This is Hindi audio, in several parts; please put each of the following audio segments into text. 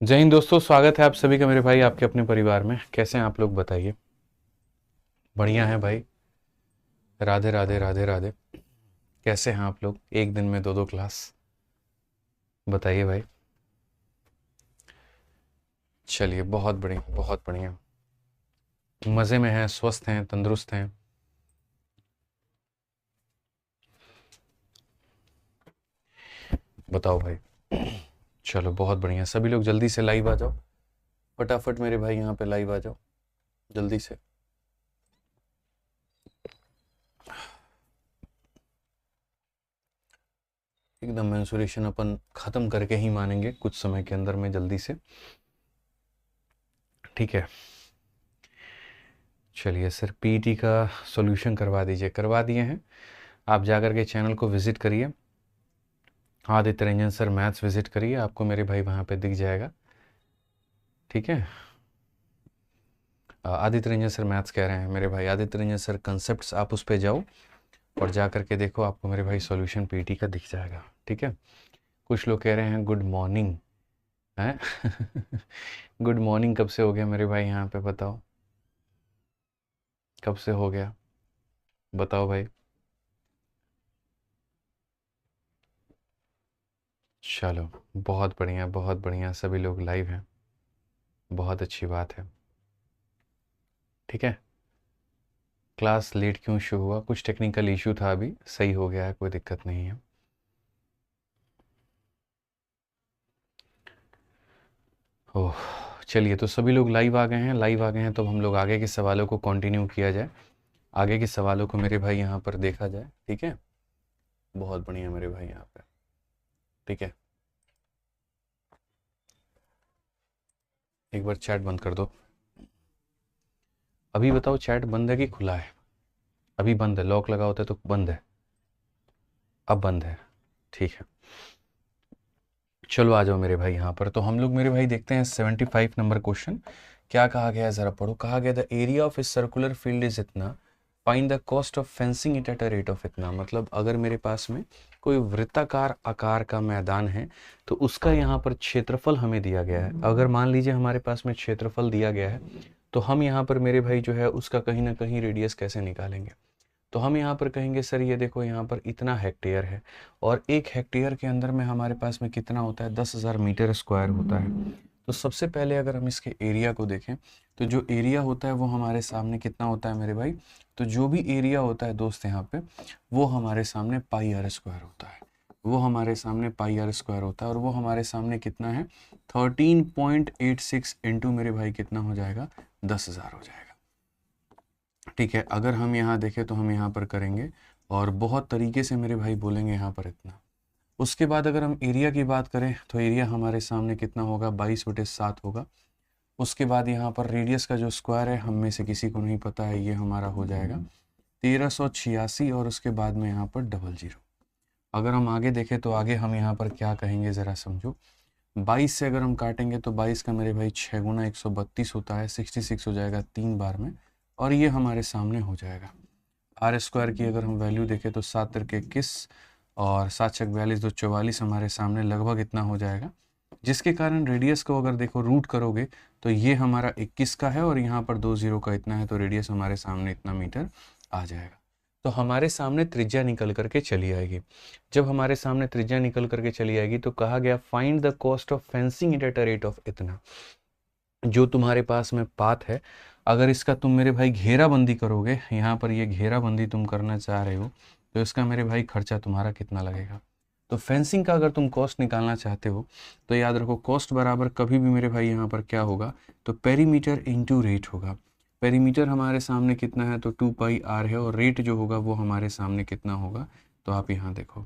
जय हिंद दोस्तों, स्वागत है आप सभी का मेरे भाई आपके अपने परिवार में। कैसे हैं आप लोग बताइए। बढ़िया है भाई। राधे राधे राधे राधे। कैसे हैं आप लोग? एक दिन में दो दो क्लास, बताइए भाई। चलिए, बहुत बढ़िया बहुत बढ़िया। मज़े में हैं, स्वस्थ हैं, तंदुरुस्त हैं। बताओ भाई। चलो बहुत बढ़िया, सभी लोग जल्दी से लाइव आ जाओ। फटाफट मेरे भाई यहाँ पे लाइव आ जाओ जल्दी से। एकदम मेंसुरेशन अपन ख़त्म करके ही मानेंगे कुछ समय के अंदर में, जल्दी से। ठीक है। चलिए सर, पीईटी का सॉल्यूशन करवा दीजिए। करवा दिए हैं। आप जाकर के चैनल को विज़िट करिए। Aditya Ranjan sir maths visit करिए, आपको मेरे भाई वहाँ पे दिख जाएगा। ठीक है। आदित्य रंजन सर मैथ्स कह रहे हैं मेरे भाई। आदित्य रंजन सर कंसेप्ट्स, आप उस पे जाओ और जा करके देखो, आपको मेरे भाई सॉल्यूशन पीईटी का दिख जाएगा। ठीक है। कुछ लोग कह रहे हैं गुड मॉर्निंग हैं। गुड मॉर्निंग कब से हो गया मेरे भाई यहाँ पे, बताओ कब से हो गया, बताओ भाई। चलो बहुत बढ़िया बहुत बढ़िया, सभी लोग लाइव हैं, बहुत अच्छी बात है। ठीक है। क्लास लेट क्यों शो हुआ? कुछ टेक्निकल इशू था, अभी सही हो गया है, कोई दिक्कत नहीं है। ओह, चलिए तो सभी लोग लाइव आ गए हैं। लाइव आ गए हैं तो हम लोग आगे के सवालों को कंटिन्यू किया जाए। आगे के सवालों को मेरे भाई यहाँ पर देखा जाए। ठीक है। बहुत बढ़िया मेरे भाई यहाँ पे। ठीक है। एक बार चैट बंद कर दो। अभी बताओ, चैट बंद है कि खुला है? अभी बंद है, लॉक लगा होता है तो बंद है, अब बंद है। ठीक है। चलो आ जाओ मेरे भाई यहाँ पर। तो हम लोग मेरे भाई देखते हैं 75 नंबर क्वेश्चन। क्या कहा गया है ज़रा पढ़ो। कहा गया the area of a circular field is इतना, find the cost of fencing it at a rate of इतना। मतलब अगर मेरे पास में कोई वृत्ताकार आकार का मैदान है तो उसका यहाँ पर क्षेत्रफल हमें दिया गया है। अगर मान लीजिए हमारे पास में क्षेत्रफल दिया गया है तो हम यहाँ पर मेरे भाई जो है उसका कहीं ना कहीं रेडियस कैसे निकालेंगे। तो हम यहाँ पर कहेंगे सर ये देखो यहाँ पर इतना हेक्टेयर है और एक हेक्टेयर के अंदर में हमारे पास में कितना होता है, 10,000 मीटर स्क्वायर होता है। तो सबसे पहले अगर हम इसके एरिया को देखें तो जो एरिया होता है वो हमारे सामने कितना होता है मेरे भाई। तो जो भी एरिया होता है दोस्त यहाँ पे, वो हमारे सामने पाई आर स्क्वायर होता है। वो हमारे सामने पाई आर स्क्वायर होता है और वो हमारे सामने कितना है, 13.86 इंटू मेरे भाई कितना हो जाएगा, 10,000 हो जाएगा। ठीक है। अगर हम यहाँ देखें तो हम यहाँ पर करेंगे और बहुत तरीके से मेरे भाई बोलेंगे यहाँ पर इतना। उसके बाद अगर हम एरिया की बात करें तो एरिया हमारे सामने कितना होगा, 22/7 होगा। उसके बाद यहाँ पर रेडियस का जो स्क्वायर है हम में से किसी को नहीं पता है, ये हमारा हो जाएगा 1386 और उसके बाद में यहाँ पर 00। अगर हम आगे देखें तो आगे हम यहाँ पर क्या कहेंगे ज़रा समझो। 22 से अगर हम काटेंगे तो 22 का मेरे भाई 6 गुना 132 होता है, 66 हो जाएगा 3 बार में और ये हमारे सामने हो जाएगा। आर स्क्वायर की अगर हम वैल्यू देखें तो 7×21 और 7×42 तो 44 हमारे सामने लगभग इतना हो जाएगा। जिसके कारण रेडियस को अगर देखो रूट करोगे तो ये हमारा 21 का है और यहाँ पर 2 0 का इतना है, तो रेडियस हमारे सामने इतना मीटर आ जाएगा। तो हमारे सामने त्रिज्या निकल करके चली आएगी। जब हमारे सामने त्रिज्या निकल करके चली आएगी तो कहा गया find the cost of fencing it at a rate of इतना। जो तुम्हारे पास में पाथ है, अगर इसका तुम मेरे भाई घेराबंदी करोगे, यहाँ पर ये घेराबंदी तुम करना चाह रहे हो तो इसका मेरे भाई खर्चा तुम्हारा कितना लगेगा। तो फेंसिंग का अगर तुम कॉस्ट निकालना चाहते हो तो याद रखो कॉस्ट बराबर कभी भी मेरे भाई यहाँ पर क्या होगा, तो पेरीमीटर इंटू रेट होगा। पेरीमीटर हमारे सामने कितना है, तो 2πr है और रेट जो होगा वो हमारे सामने कितना होगा, तो आप यहाँ देखो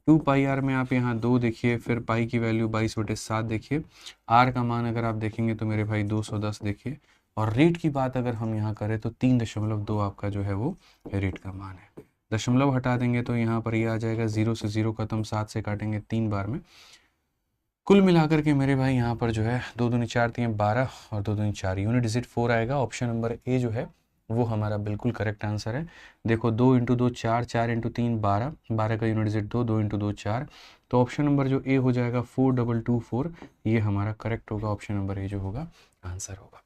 2πr में आप यहाँ 2 देखिए, फिर पाई की वैल्यू 22/7 देखिए, आर का मान अगर आप देखेंगे तो मेरे भाई 210 देखिए, और रेट की बात अगर हम यहाँ करें तो 3.2 आपका जो है वो रेट का मान है। दशमलव हटा देंगे तो यहाँ पर ये आ जाएगा 0 से 0 खत्म, 7 से काटेंगे 3 बार में। कुल मिलाकर के मेरे भाई यहाँ पर जो है 2 दूनी 4 3 12 और 2 दूनी 4, यूनिट डिजिट 4 आएगा। ऑप्शन नंबर ए जो है वो हमारा बिल्कुल करेक्ट आंसर है। देखो 2 × 2 4, 4 × 3 12, 12 का यूनिट डिजिट 2, 2 × 2 4, तो ऑप्शन नंबर जो ए हो जाएगा 4224, ये हमारा करेक्ट होगा, ऑप्शन नंबर ए जो होगा आंसर होगा।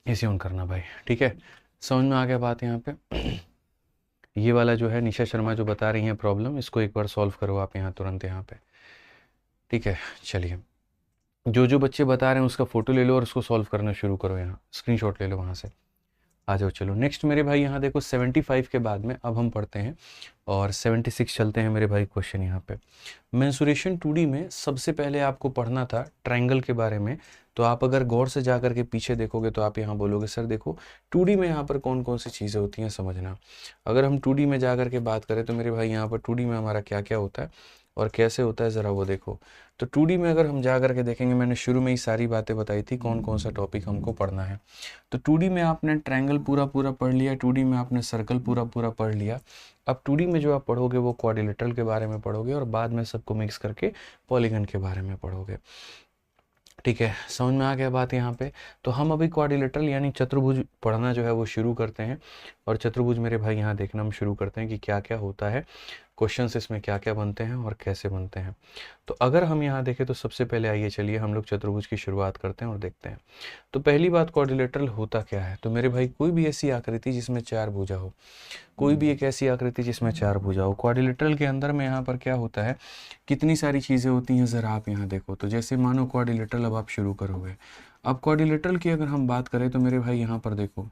इसे ऑन करना भाई, ठीक है, समझ में आ गया बात यहाँ पे। ये वाला जो है निशा शर्मा जो बता रही हैं प्रॉब्लम, इसको एक बार सॉल्व करो आप यहाँ तुरंत यहाँ पे, ठीक है। चलिए, जो जो बच्चे बता रहे हैं उसका फ़ोटो ले लो और उसको सॉल्व करना शुरू करो, यहाँ स्क्रीनशॉट ले लो वहाँ से। आ जाओ, चलो नेक्स्ट मेरे भाई यहाँ देखो 75 के बाद में अब हम पढ़ते हैं और 76 चलते हैं मेरे भाई क्वेश्चन यहाँ पे। मेंसुरेशन 2D में सबसे पहले आपको पढ़ना था ट्रायंगल के बारे में। तो आप अगर गौर से जा कर के पीछे देखोगे तो आप यहाँ बोलोगे सर देखो 2D में यहाँ पर कौन कौन सी चीज़ें होती हैं समझना। अगर हम 2D में जा कर के बात करें तो मेरे भाई यहाँ पर 2D में हमारा क्या क्या होता है और कैसे होता है ज़रा वो देखो। तो 2D में अगर हम जा कर के देखेंगे, मैंने शुरू में ही सारी बातें बताई थी कौन कौन सा टॉपिक हमको पढ़ना है। तो 2D में आपने ट्रायंगल पूरा पूरा पढ़ लिया, 2D में आपने सर्कल पूरा पूरा पढ़ लिया। अब 2D में जो आप पढ़ोगे वो क्वाड्रिलेटरल के बारे में पढ़ोगे और बाद में सबको मिक्स करके पॉलीगन के बारे में पढ़ोगे, ठीक है। समझ में आ गया बात यहाँ पे। तो हम अभी क्वाड्रिलेटरल यानी चतुर्भुज पढ़ना जो है वो शुरू करते हैं। और चतुर्भुज मेरे भाई यहाँ देखना हम शुरू करते हैं कि क्या क्या होता है, क्वेश्चंस इसमें क्या क्या बनते हैं और कैसे बनते हैं। तो अगर हम यहाँ देखें तो सबसे पहले आइए चलिए हम लोग चतुर्भुज की शुरुआत करते हैं और देखते हैं। तो पहली बात, क्वाड्रिलेटरल होता क्या है। तो मेरे भाई कोई भी ऐसी आकृति जिसमें 4 भुजा हो, कोई भी एक ऐसी आकृति जिसमें 4 भुजा हो। क्वाड्रिलेटरल के अंदर में यहाँ पर क्या होता है, कितनी सारी चीज़ें होती हैं ज़रा आप यहाँ देखो। तो जैसे मानो क्वाड्रिलेटरल अब आप शुरू करोगे। अब क्वाड्रिलेटरल की अगर हम बात करें तो मेरे भाई यहाँ पर देखो,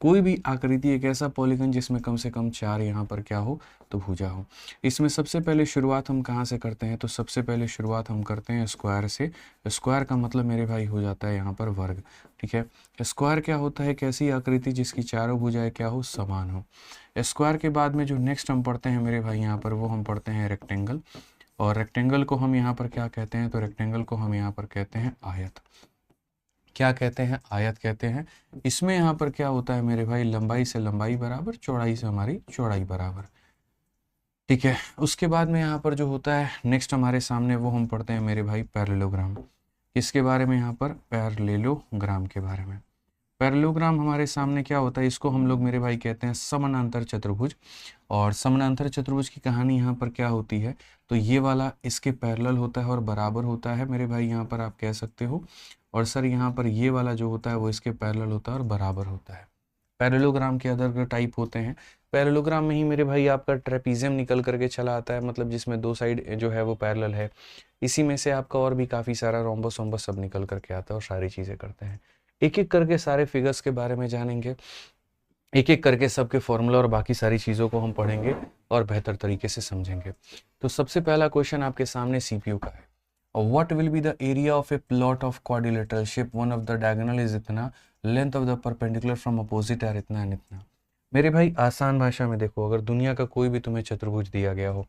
कोई भी आकृति एक ऐसा पॉलीगन जिसमें कम से कम 4 यहाँ पर क्या हो तो भुजा हो। इसमें सबसे पहले शुरुआत हम कहाँ से करते हैं, तो सबसे पहले शुरुआत हम करते हैं स्क्वायर से। स्क्वायर का मतलब मेरे भाई हो जाता है यहाँ पर वर्ग, ठीक है। स्क्वायर क्या होता है, एक ऐसी आकृति जिसकी चारों भुजाएं क्या हो, समान हो। स्क्वायर के बाद में जो नेक्स्ट हम पढ़ते हैं मेरे भाई यहाँ पर, वो हम पढ़ते हैं रेक्टेंगल। और रेक्टेंगल को हम यहाँ पर क्या कहते हैं, तो रेक्टेंगल को हम यहाँ पर कहते हैं आयत। क्या कहते हैं, आयत कहते हैं। इसमें यहाँ पर क्या होता है मेरे भाई, लंबाई से लंबाई बराबर, चौड़ाई से हमारी चौड़ाई बराबर, ठीक है। उसके बाद में यहाँ पर जो होता है नेक्स्ट हमारे सामने, वो हम पढ़ते हैं मेरे भाई पैरेललोग्राम। किसके बारे में, यहाँ पर पैरेललोग्राम के बारे में। पैरेललोग्राम हमारे सामने क्या होता है, इसको हम लोग मेरे भाई कहते हैं समानांतर चतुर्भुज। और समानांतर चतुर्भुज की कहानी यहाँ पर क्या होती है, तो ये वाला इसके पैरेलल होता है और बराबर होता है मेरे भाई, यहाँ पर आप कह सकते हो। और सर यहाँ पर ये वाला जो होता है वो इसके पैरेलल होता है और बराबर होता है। पैरेललोग्राम के अदर टाइप होते हैं। पैरेललोग्राम में ही मेरे भाई आपका ट्रेपीजियम निकल करके चला आता है, मतलब जिसमें 2 साइड जो है वो पैरेलल है। इसी में से आपका और भी काफ़ी सारा रोम्बस वोम्बस सब निकल करके आता है और सारी चीज़ें करते हैं। एक एक करके सारे फिगर्स के बारे में जानेंगे, एक एक करके सबके फॉर्मूला और बाकी सारी चीज़ों को हम पढ़ेंगे और बेहतर तरीके से समझेंगे। तो सबसे पहला क्वेश्चन आपके सामने CPU का है। What will be the area of a plot of quadrilateral shape? One of the diagonal is इतना, length of the perpendicular from opposite are इतना and इतना। मेरे भाई आसान भाषा में देखो, अगर दुनिया का कोई भी तुम्हें चतुर्भुज दिया गया हो,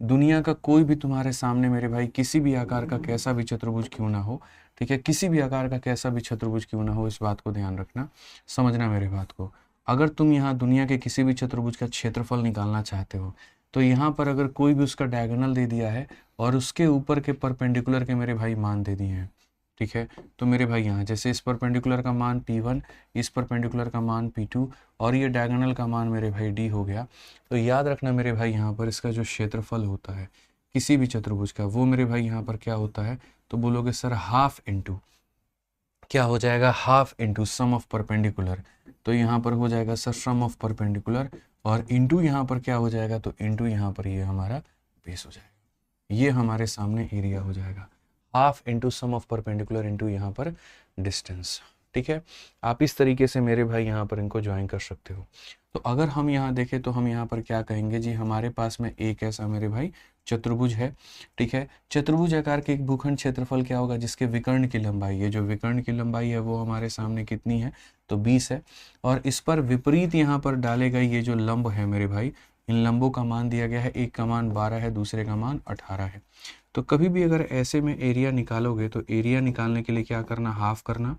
दुनिया का कोई भी तुम्हारे सामने मेरे भाई किसी भी आकार का कैसा भी चतुर्भुज क्यों ना हो, ठीक है, किसी भी आकार का कैसा भी चतुर्भुज क्यों ना हो, इस बात को ध्यान रखना, समझना मेरे बात को। अगर तुम यहाँ दुनिया के किसी भी चतुर्भुज का क्षेत्रफल निकालना चाहते हो तो यहाँ पर अगर कोई भी उसका डायगोनल दे दिया है और उसके ऊपर के परपेंडिकुलर के मेरे भाई मान दे दिए हैं, ठीक है। तो मेरे भाई यहाँ जैसे इस परपेंडिकुलर का मान P1, इस परपेंडिकुलर का मान P2 और ये डायगोनल का मान मेरे भाई D हो गया। तो याद रखना मेरे भाई यहाँ पर इसका जो क्षेत्रफल होता है किसी भी चतुर्भुज का, वो मेरे भाई यहाँ पर क्या होता है, तो बोलोगे सर हाफ इंटू, क्या हो जाएगा, half into sum of perpendicular. तो यहाँ पर हो जाएगा सर सम ऑफ परपेंडिकुलर और इंटू यहाँ पर क्या हो जाएगा, तो इंटू यहाँ पर ये हमारा बेस हो जाएगा। ये हमारे सामने एरिया हो जाएगा, half into sum of perpendicular into यहाँ पर डिस्टेंस, ठीक है। आप इस तरीके से मेरे भाई यहाँ पर इनको ज्वाइन कर सकते हो। तो अगर हम यहाँ देखें तो हम यहाँ पर क्या कहेंगे जी, हमारे पास में एक ऐसा मेरे भाई चतुर्भुज है, ठीक है। चतुर्भुज आकार के एक भूखंड क्षेत्रफल क्या होगा, जिसके विकर्ण की लंबाई, ये जो विकर्ण की लंबाई है वो हमारे सामने कितनी है, तो 20 है। और इस पर विपरीत यहाँ पर डाले गए ये जो लंब है मेरे भाई, इन लंबों का मान दिया गया है, एक का मान 12 है, दूसरे का मान 18 है। तो कभी भी अगर ऐसे में एरिया निकालोगे तो एरिया निकालने के लिए क्या करना, हाफ करना,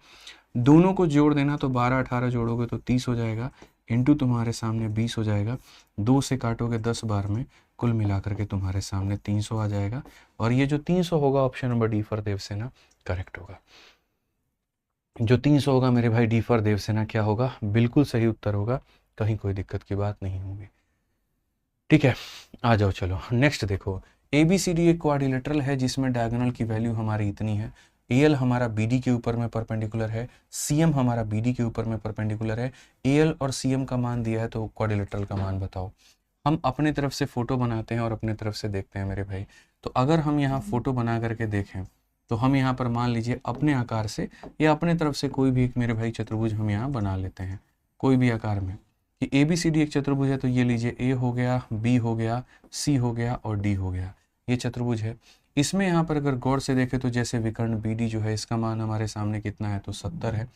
दोनों को जोड़ देना, तो 12-18 जोड़ोगे तो 30 हो जाएगा, इंटू तुम्हारे सामने 20 हो जाएगा, 2 से काटोगे 10 बार में, कुल मिलाकर के तुम्हारे सामने 300 आ जाएगा। और ये जो 300 होगा option number D for Devasena correct होगा। जो 300 होगा मेरे भाई डी फॉर देवसेना क्या होगा, बिल्कुल सही उत्तर होगा, कहीं कोई दिक्कत की बात नहीं होगी, ठीक है। आ जाओ चलो नेक्स्ट देखो, ABCD एक क्वाड्रिलेटरल है जिसमें डायगोनल की वैल्यू हमारी इतनी है, AL हमारा BD के ऊपर में परपेंडिकुलर है, CM हमारा BD के ऊपर में परपेंडिकुलर है, AL और CM का मान दिया है, तो क्वाड्रिलेटरल का मान बताओ। हम अपने तरफ से फोटो बनाते हैं और अपने तरफ से देखते हैं मेरे भाई। तो अगर हम यहाँ फोटो बना करके देखें तो हम यहाँ पर मान लीजिए अपने आकार से या अपने तरफ से कोई भी एक मेरे भाई चतुर्भुज हम यहाँ बना लेते हैं कोई भी आकार में, कि ABCD एक चतुर्भुज है, तो ये लीजिए A हो गया, B हो गया, C हो गया और D हो गया, ये चतुर्भुज है। इसमें यहाँ पर अगर गौर से देखें तो जैसे विकर्ण BD जो है इसका मान हमारे सामने कितना है, तो 70 है,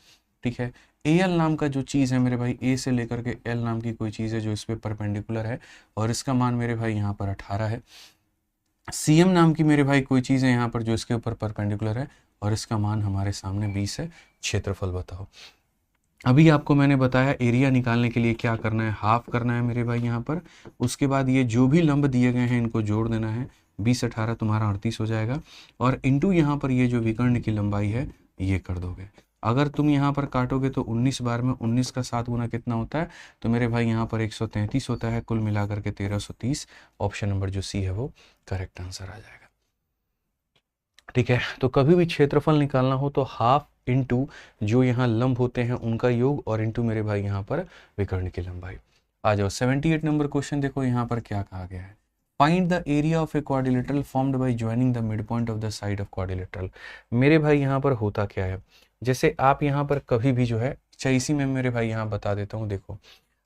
ठीक है। AL नाम का जो चीज़ है मेरे भाई, A से लेकर के L नाम की कोई चीज़ है जो इस पर परपेंडिकुलर है और इसका मान मेरे भाई यहाँ पर 18 है। CM नाम की मेरे भाई कोई चीज़ है यहाँ पर जो इसके ऊपर परपेंडिकुलर है और इसका मान हमारे सामने 20 है। क्षेत्रफल बताओ। अभी आपको मैंने बताया एरिया निकालने के लिए क्या करना है, हाफ करना है मेरे भाई यहाँ पर। उसके बाद ये जो भी लंब दिए गए हैं इनको जोड़ देना है, 20 18 तुम्हारा 38 हो जाएगा और इनटू यहाँ पर ये जो विकर्ण की लंबाई है ये कर दोगे। अगर तुम यहाँ पर काटोगे तो 19 बार में 19 का 7 गुना कितना होता है, तो मेरे भाई यहाँ पर 133 होता है, कुल मिलाकर के 1330। ऑप्शन नंबर जो C है वो करेक्ट आंसर आ जाएगा, ठीक है। तो कभी भी क्षेत्रफल निकालना हो तो हाफ इंटू जो यहाँ लंब होते हैं उनका योग और इंटू मेरे भाई यहाँ पर विकर्ण की लंबाई। आ जाओ 78 नंबर क्वेश्चन देखो यहाँ पर क्या कहा गया है। Find the area of a quadrilateral formed by joining the mid point of the side of quadrilateral. मेरे भाई यहाँ पर होता क्या है, जैसे आप यहाँ पर कभी भी जो है, अच्छा इसी में मेरे भाई यहाँ बता देता हूँ। देखो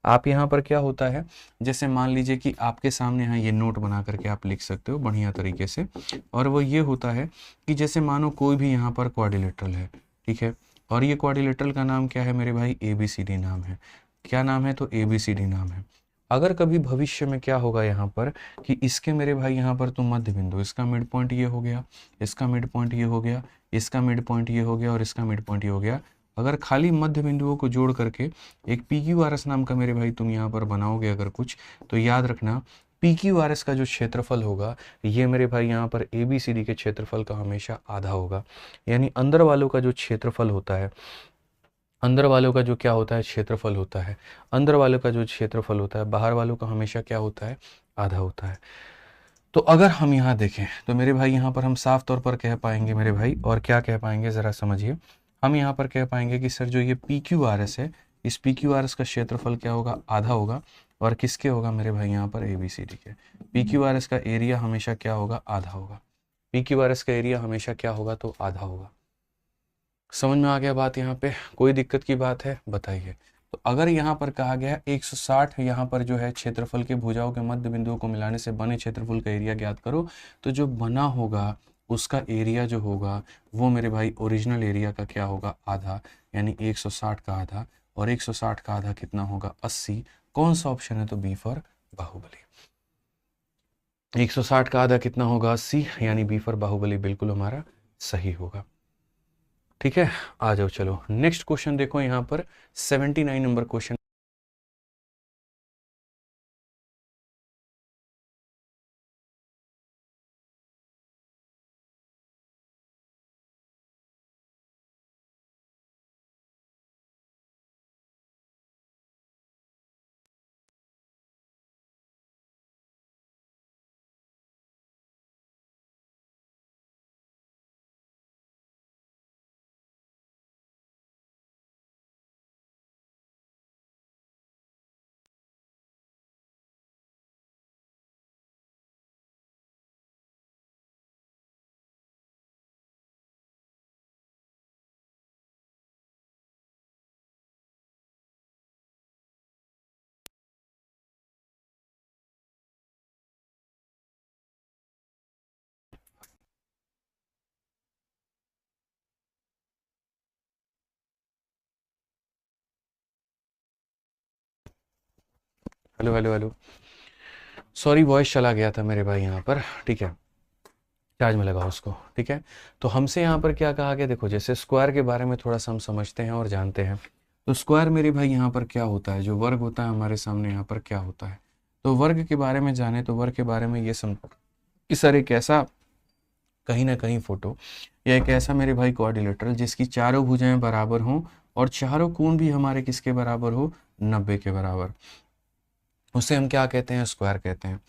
आप यहाँ पर क्या होता है, जैसे मान लीजिए कि आपके सामने यहाँ ये नोट बना करके आप लिख सकते हो बढ़िया तरीके से, और वो ये होता है कि जैसे मानो कोई भी यहाँ पर क्वाड्रिलेटरल है, ठीक है, और ये क्वाड्रिलेटरल का नाम क्या है मेरे भाई, ABCD नाम है। क्या नाम है, तो ABCD नाम है। अगर कभी भविष्य में क्या होगा यहाँ पर कि इसके मेरे भाई यहाँ पर तो मध्य बिंदु, इसका मिड पॉइंट ये हो गया, इसका मिड पॉइंट ये हो गया, इसका मिड पॉइंट ये हो गया और इसका मिड पॉइंट ये हो गया। अगर खाली मध्य बिंदुओं को जोड़ करके एक PQRS नाम का मेरे भाई तुम यहाँ पर बनाओगे अगर कुछ, तो याद रखना PQRS का जो क्षेत्रफल होगा ये मेरे भाई यहाँ पर ABCD के क्षेत्रफल का हमेशा आधा होगा। यानी अंदर वालों का जो क्षेत्रफल होता है, अंदर वालों का जो क्या होता है, क्षेत्रफल होता है, अंदर वालों का जो क्षेत्रफल होता है बाहर वालों का हमेशा क्या होता है, आधा होता है। तो अगर हम यहाँ देखें तो मेरे भाई यहाँ पर हम साफ तौर पर कह पाएंगे मेरे भाई, और क्या कह पाएंगे ज़रा समझिए, हम यहाँ पर कह पाएंगे कि सर जो ये PQRS है, इस PQRS का क्षेत्रफल क्या होगा, आधा होगा, और किसके होगा मेरे भाई यहाँ पर ABCD के। PQRS का एरिया हमेशा क्या होगा, आधा होगा। PQRS का एरिया हमेशा क्या होगा, तो आधा होगा। समझ में आ गया बात, यहाँ पे कोई दिक्कत की बात है बताइए। तो अगर यहाँ पर कहा गया 160 यहाँ पर जो है क्षेत्रफल के भुजाओं के मध्य बिंदुओं को मिलाने से बने क्षेत्रफल का एरिया ज्ञात करो, तो जो बना होगा उसका एरिया जो होगा वो मेरे भाई ओरिजिनल एरिया का क्या होगा, आधा, यानी 160 का आधा, और 160 का आधा कितना होगा, 80। कौन सा ऑप्शन है, तो बी फॉर बाहुबली। 160 का आधा कितना होगा, 80, यानी बी फॉर बाहुबली बिल्कुल हमारा सही होगा, ठीक है। आ जाओ चलो नेक्स्ट क्वेश्चन देखो यहाँ पर 79 number question. Hello hello hello, sorry voice चला गया था मेरे भाई यहाँ पर, ठीक है, चार्ज में लगाओ उसको, ठीक है। तो हमसे यहाँ पर क्या कहा गया, देखो जैसे स्क्वायर के बारे में थोड़ा सा हम समझते हैं और जानते हैं। तो स्क्वायर मेरे भाई यहाँ पर क्या होता है, जो वर्ग होता है हमारे सामने यहाँ पर क्या होता है, तो वर्ग के बारे में जाने, तो वर्ग के बारे में ये समझ कि सर एक ऐसा कहीं ना कहीं फोटो या एक ऐसा मेरे भाई क्वाड्रिलेटरल जिसकी चारों भुजाएं बराबर हों और चारों कोण भी हमारे किसके बराबर हो, 90 के बराबर, उसे हम क्या कहते हैं, स्क्वायर कहते हैं।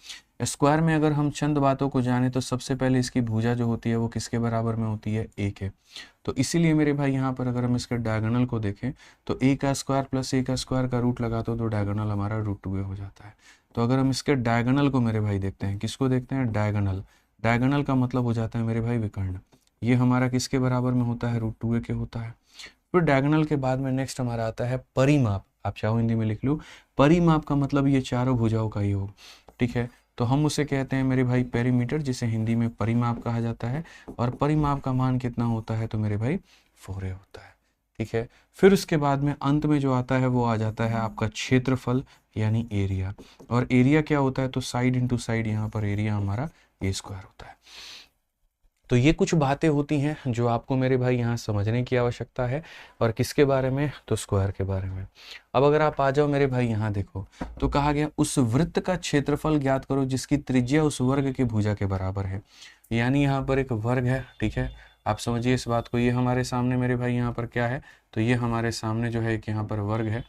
स्क्वायर में अगर हम चंद बातों को जाने तो सबसे पहले इसकी भुजा जो होती है वो किसके बराबर में होती है, ए के। तो इसीलिए मेरे भाई यहाँ पर अगर हम इसके डायगोनल को देखें तो ए का स्क्वायर प्लस ए का स्क्वायर का रूट लगाते हो तो डायगोनल हमारा √2a हो जाता है। तो अगर हम इसके डायगोनल को मेरे भाई देखते हैं, किसको देखते हैं, डायगोनल। डायगोनल का मतलब हो जाता है मेरे भाई विकर्ण। ये हमारा किसके बराबर में होता है, √2a के होता है। फिर डायगोनल के बाद में नेक्स्ट हमारा आता है परिमाप। आप चाहो हिंदी में लिख लो, परिमाप का मतलब ये चारों भुजाओं का योग, ठीक है। तो हम उसे कहते हैं मेरे भाई पेरीमीटर, जिसे हिंदी में परिमाप कहा जाता है। और परिमाप का मान कितना होता है, तो मेरे भाई 4a होता है, ठीक है। फिर उसके बाद में अंत में जो आता है वो आ जाता है आपका क्षेत्रफल यानी एरिया। और एरिया क्या होता है, तो साइड इंटू साइड, यहाँ पर एरिया हमारा ए स्क्वायर होता है। तो ये कुछ बातें होती हैं जो आपको मेरे भाई यहाँ समझने की आवश्यकता है। और किसके बारे में, तो स्क्वायर के बारे में। अब अगर आप आ जाओ मेरे भाई यहाँ देखो, तो कहा गया उस वृत्त का क्षेत्रफल ज्ञात करो जिसकी त्रिज्या उस वर्ग की भुजा के बराबर है। यानी यहाँ पर एक वर्ग है, ठीक है। आप समझिए इस बात को, ये हमारे सामने मेरे भाई यहाँ पर क्या है, तो ये हमारे सामने जो है एक यहाँ पर वर्ग है।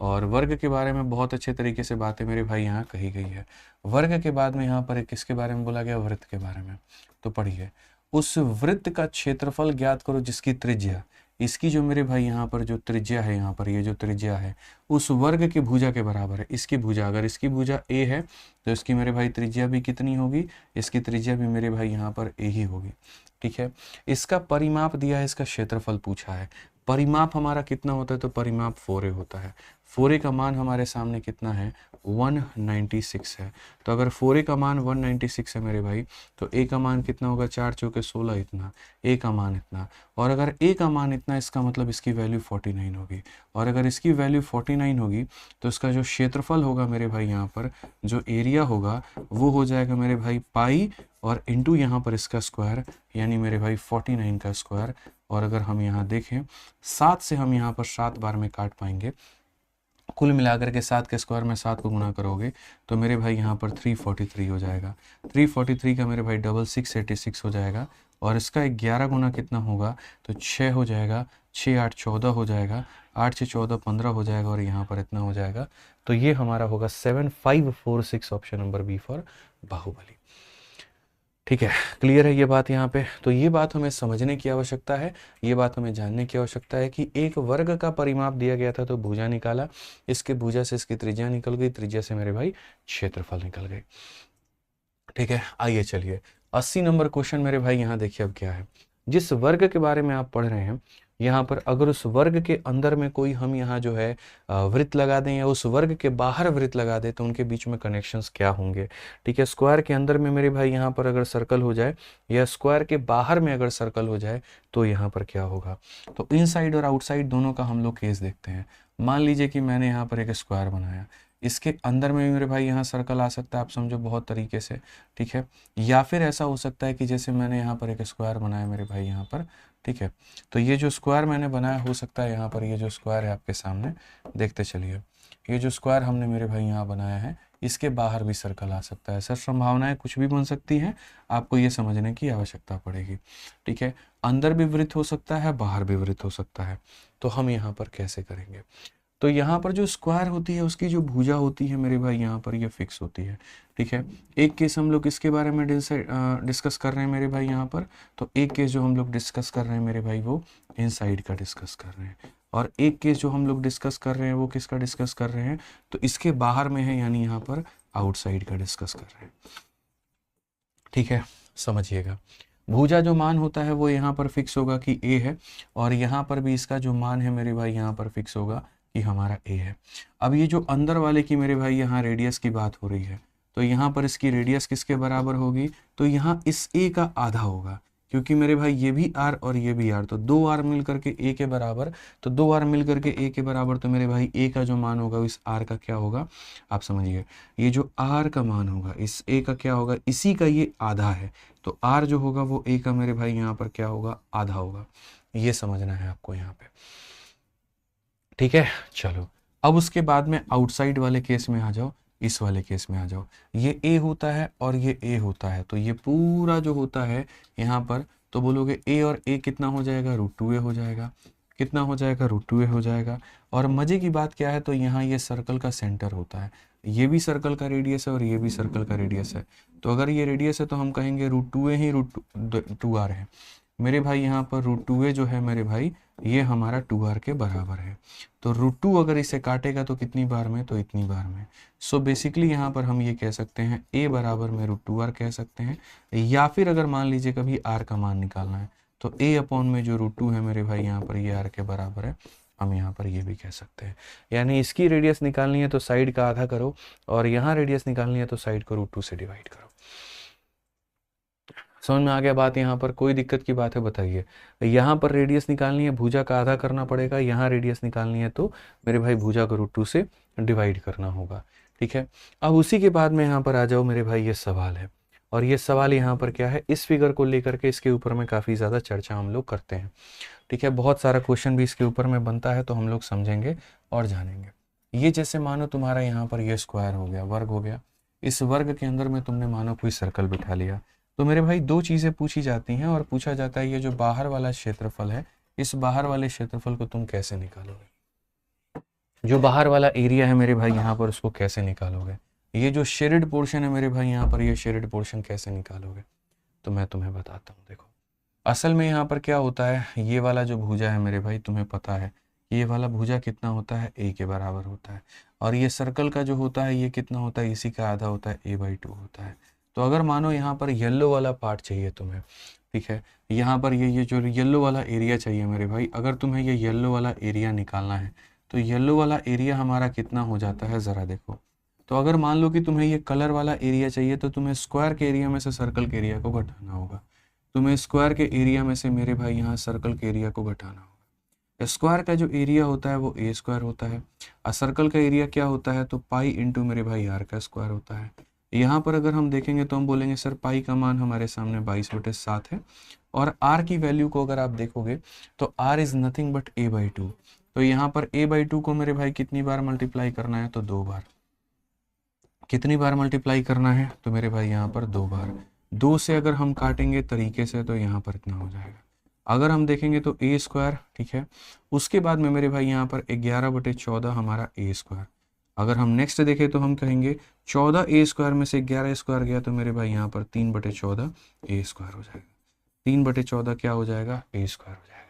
और वर्ग के बारे में बहुत अच्छे तरीके से बातें मेरे भाई यहाँ कही गई है। वर्ग के बाद में यहाँ पर एक किसके बारे में बोला गया, वृत्त के बारे में। तो पढ़िए, उस वृत्त का क्षेत्रफल ज्ञात करो जिसकी त्रिज्या, इसकी जो मेरे भाई यहाँ पर जो त्रिज्या है, यहाँ पर ये जो त्रिज्या है उस वर्ग की भुजा के बराबर है। इसकी भुजा, अगर इसकी भुजा a है तो इसकी मेरे भाई त्रिज्या भी कितनी होगी, इसकी त्रिज्या भी मेरे भाई यहाँ पर a ही होगी, ठीक है। इसका परिमाप दिया है, इसका क्षेत्रफल पूछा है। परिमाप हमारा कितना होता है, तो परिमाप 4a होता है। 4a का मान हमारे सामने कितना है, 196 है। तो अगर 4a का मान 196 है मेरे भाई, तो a का मान कितना होगा, 4 चौके 16, इतना। a का मान इतना। और अगर a का मान इतना, इसका मतलब इसकी वैल्यू 49 होगी। और अगर इसकी वैल्यू 49 होगी तो इसका जो क्षेत्रफल होगा मेरे भाई यहाँ पर, जो एरिया होगा वो हो जाएगा मेरे भाई पाई और इंटू यहाँ पर इसका स्क्वायर, यानी मेरे भाई 49 का स्क्वायर। और अगर हम यहाँ देखें 7 से हम यहाँ पर 7 बार में काट पाएंगे, कुल मिलाकर के 7 के स्क्वायर में 7 को गुना करोगे तो मेरे भाई यहाँ पर 343 हो जाएगा। 343 का मेरे भाई डबल 686 हो जाएगा। और इसका 11 गुना कितना होगा, तो 6 हो जाएगा। 6 8 14 हो जाएगा। 8 से 14 15 हो जाएगा। और यहाँ पर इतना हो जाएगा। तो ये हमारा होगा 7546, option number B for Baahubali, ठीक है। क्लियर है ये बात यहाँ पे। तो ये बात हमें समझने की आवश्यकता है, ये बात हमें जानने की आवश्यकता है कि एक वर्ग का परिमाप दिया गया था तो भुजा निकाला, इसके भुजा से इसकी त्रिज्या निकल गई, त्रिज्या से मेरे भाई क्षेत्रफल निकल गए, ठीक है। आइए चलिए 80 नंबर क्वेश्चन मेरे भाई यहाँ देखिए अब क्या है। जिस वर्ग के बारे में आप पढ़ रहे हैं यहाँ पर, अगर उस वर्ग के अंदर में कोई हम यहाँ जो है वृत्त लगा दें या उस वर्ग के बाहर वृत्त लगा दें तो उनके बीच में कनेक्शंस क्या होंगे, ठीक है। स्क्वायर के अंदर में मेरे भाई यहाँ पर अगर सर्कल हो जाए या स्क्वायर के बाहर में अगर सर्कल हो जाए तो यहाँ पर क्या होगा। तो इनसाइड और आउटसाइड दोनों का हम लोग केस देखते हैं। मान लीजिए कि मैंने यहाँ पर एक स्क्वायर बनाया, इसके अंदर में मेरे भाई यहाँ सर्कल आ सकता है, आप समझो बहुत तरीके से, ठीक है। या फिर ऐसा हो सकता है कि जैसे मैंने यहाँ पर एक स्क्वायर बनाया मेरे भाई यहाँ पर, ठीक है। तो ये जो स्क्वायर मैंने बनाया हो सकता है यहाँ पर, ये जो स्क्वायर है आपके सामने देखते चलिए, ये जो स्क्वायर हमने मेरे भाई यहाँ बनाया है इसके बाहर भी सर्कल आ सकता है। सर संभावनाएं कुछ भी बन सकती हैं, आपको ये समझने की आवश्यकता पड़ेगी, ठीक है। अंदर भी वृत्त हो सकता है, बाहर भी वृत्त हो सकता है। तो हम यहाँ पर कैसे करेंगे, तो यहाँ पर जो स्क्वायर होती है उसकी जो भुजा होती है मेरे भाई यहाँ पर ये फिक्स होती है, ठीक है। एक केस हम लोग इसके बारे में डिस्कस कर रहे हैं मेरे भाई यहाँ पर, तो एक केस जो हम लोग डिस्कस कर रहे हैं मेरे भाई वो इनसाइड का डिस्कस कर रहे हैं। और एक केस जो हम लोग डिस्कस कर रहे हैं वो किसका डिस्कस कर रहे हैं, तो इसके बाहर में है, यानी यहाँ पर आउटसाइड का डिस्कस कर रहे हैं, ठीक है। समझिएगा, भुजा जो मान होता है वो यहाँ पर फिक्स होगा कि ए है, और यहाँ पर भी इसका जो मान है मेरे भाई यहाँ पर फिक्स होगा कि हमारा ए है। अब ये जो अंदर वाले की मेरे भाई यहाँ रेडियस की बात हो रही है, तो यहाँ पर इसकी रेडियस किसके बराबर होगी, तो यहाँ इस ए का आधा होगा, क्योंकि मेरे भाई ये भी आर और ये भी आर, तो 2 आर मिल करके ए के बराबर, तो 2 आर मिल करके ए के बराबर, तो मेरे भाई ए का जो मान होगा इस आर का क्या होगा, आप समझिए, ये जो आर का मान होगा इस ए का क्या होगा, इसी का ये आधा है, तो आर जो होगा वो ए का मेरे भाई यहाँ पर क्या होगा, आधा होगा। ये समझना है आपको यहाँ पे, ठीक है। चलो अब उसके बाद में आउटसाइड वाले केस में आ जाओ, इस वाले केस में आ जाओ। ये ए होता है और ये ए होता है, तो ये पूरा जो होता है यहाँ पर, तो बोलोगे ए और ए कितना हो जाएगा, √2a हो जाएगा। कितना हो जाएगा, √2a हो जाएगा। और मज़े की बात क्या है, तो यहाँ ये सर्कल का सेंटर होता है, ये भी सर्कल का रेडियस है और ये भी सर्कल का रेडियस है। तो अगर ये रेडियस है तो हम कहेंगे √2a ही √2r है मेरे भाई। यहाँ पर √2a जो है मेरे भाई ये हमारा 2r के बराबर है। तो √2 अगर इसे काटेगा तो कितनी बार में, तो इतनी बार में। सो बेसिकली यहाँ पर हम ये कह सकते हैं a बराबर में √2r कह सकते हैं। या फिर अगर मान लीजिए कभी r का मान निकालना है तो a अपॉन में जो √2 है मेरे भाई यहाँ पर ये r के बराबर है, हम यहाँ पर ये भी कह सकते हैं। यानी इसकी रेडियस निकालनी है तो साइड का आधा करो, और यहाँ रेडियस निकालनी है तो साइड को √2 से डिवाइड करो। समझ में आ गया बात? यहाँ पर कोई दिक्कत की बात है बताइए? यहाँ पर रेडियस निकालनी है, भुजा का आधा करना पड़ेगा, यहाँ रेडियस निकालनी है तो मेरे भाई भुजा को √2 से डिवाइड करना होगा। ठीक है, अब उसी के बाद में यहाँ पर आ जाओ मेरे भाई, ये सवाल है, और ये सवाल यहाँ पर क्या है, इस फिगर को लेकर के इसके ऊपर में काफ़ी ज़्यादा चर्चा हम लोग करते हैं। ठीक है, बहुत सारा क्वेश्चन भी इसके ऊपर में बनता है, तो हम लोग समझेंगे और जानेंगे। ये जैसे मानो तुम्हारा यहाँ पर ये स्क्वायर हो गया, वर्ग हो गया, इस वर्ग के अंदर में तुमने मानो कोई सर्कल बिठा लिया, तो मेरे भाई दो चीज़ें पूछी जाती हैं और पूछा जाता है ये जो बाहर वाला क्षेत्रफल है, इस बाहर वाले क्षेत्रफल को तुम कैसे निकालोगे, जो बाहर वाला एरिया है मेरे भाई यहाँ पर उसको कैसे निकालोगे, ये जो शेडेड पोर्शन है मेरे भाई यहाँ पर ये शेडेड पोर्शन कैसे निकालोगे। तो मैं तुम्हें बताता हूँ। देखो असल में यहाँ पर क्या होता है, ये वाला जो भुजा है मेरे भाई तुम्हें पता है ये वाला भुजा कितना होता है, a के बराबर होता है, और ये सर्कल का जो होता है ये कितना होता है, इसी का आधा होता है, a/2 होता है। तो अगर मानो यहाँ पर येलो वाला पार्ट चाहिए तुम्हें, ठीक है, यहाँ पर ये जो येलो वाला एरिया चाहिए मेरे भाई, अगर तुम्हें ये येलो वाला एरिया निकालना है तो येलो वाला एरिया हमारा कितना हो जाता है, ज़रा देखो। तो अगर मान लो कि तुम्हें ये कलर वाला एरिया चाहिए तो तुम्हें स्क्वायर के एरिया में से सर्कल के एरिया को घटाना होगा। तुम्हें स्क्वायर के एरिया में से मेरे भाई यहाँ सर्कल के एरिया को घटाना होगा। स्क्वायर का जो एरिया होता है वो a² होता है, और सर्कल का एरिया क्या होता है, तो पाई इंटू मेरे भाई r का स्क्वायर होता है। यहाँ पर अगर हम देखेंगे तो हम बोलेंगे सर पाई का मान हमारे सामने 22/7 है, और r की वैल्यू को अगर आप देखोगे तो r is nothing but a/2। तो यहाँ पर a/2 को मेरे भाई कितनी बार मल्टीप्लाई करना है, तो 2 बार। कितनी बार मल्टीप्लाई करना है, तो मेरे भाई यहाँ पर 2 बार। 2 से अगर हम काटेंगे तरीके से तो यहाँ पर इतना हो जाएगा। अगर हम देखेंगे तो a², ठीक है, उसके बाद में मेरे भाई यहाँ पर 11/14 हमारा a²। अगर हम नेक्स्ट देखें तो हम कहेंगे 14a² में से 11a² गया तो मेरे भाई यहाँ पर 3/14 a² हो जाएगा। 3/14 क्या हो जाएगा, a² हो जाएगा।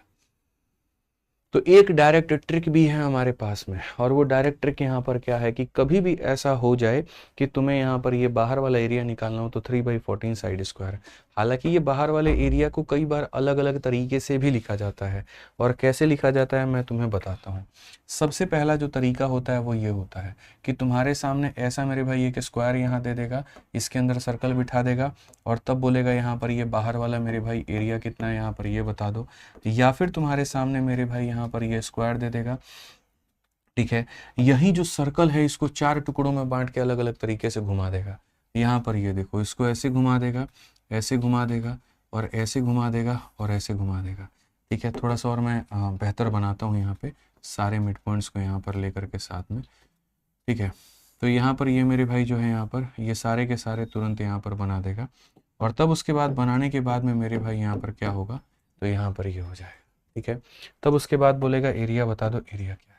तो एक डायरेक्ट ट्रिक भी है हमारे पास में, और वो डायरेक्ट ट्रिक यहाँ पर क्या है कि कभी भी ऐसा हो जाए कि तुम्हें यहाँ पर ये बाहर वाला एरिया निकालना हो तो 3/14 साइड स्क्वायर। हालांकि ये बाहर वाले एरिया को कई बार अलग अलग तरीके से भी लिखा जाता है, और कैसे लिखा जाता है मैं तुम्हें बताता हूँ। सबसे पहला जो तरीका होता है वो ये होता है कि तुम्हारे सामने ऐसा मेरे भाई एक स्क्वायर यहाँ दे देगा, इसके अंदर सर्कल बिठा देगा, और तब बोलेगा यहाँ पर ये बाहर वाला मेरे भाई एरिया कितना है यहाँ पर ये बता दो। या फिर तुम्हारे सामने मेरे भाई यहाँ पर ये स्क्वायर दे देगा, ठीक है, यही जो सर्कल है इसको 4 टुकड़ों में बांट के अलग अलग तरीके से घुमा देगा। यहाँ पर ये देखो, इसको ऐसे घुमा देगा, ऐसे घुमा देगा, और ऐसे घुमा देगा, और ऐसे घुमा देगा। ठीक है, थोड़ा सा और मैं बेहतर बनाता हूँ यहाँ पे सारे मिड पॉइंट्स को यहाँ पर लेकर के साथ में। ठीक है, तो यहाँ पर ये मेरे भाई जो है यहाँ पर ये सारे के सारे तुरंत यहाँ पर बना देगा, और तब उसके बाद बनाने के बाद में मेरे भाई यहाँ पर क्या होगा, तो यहाँ पर ये हो जाएगा। ठीक है, तब उसके बाद बोलेगा एरिया बता दो, एरिया क्या है।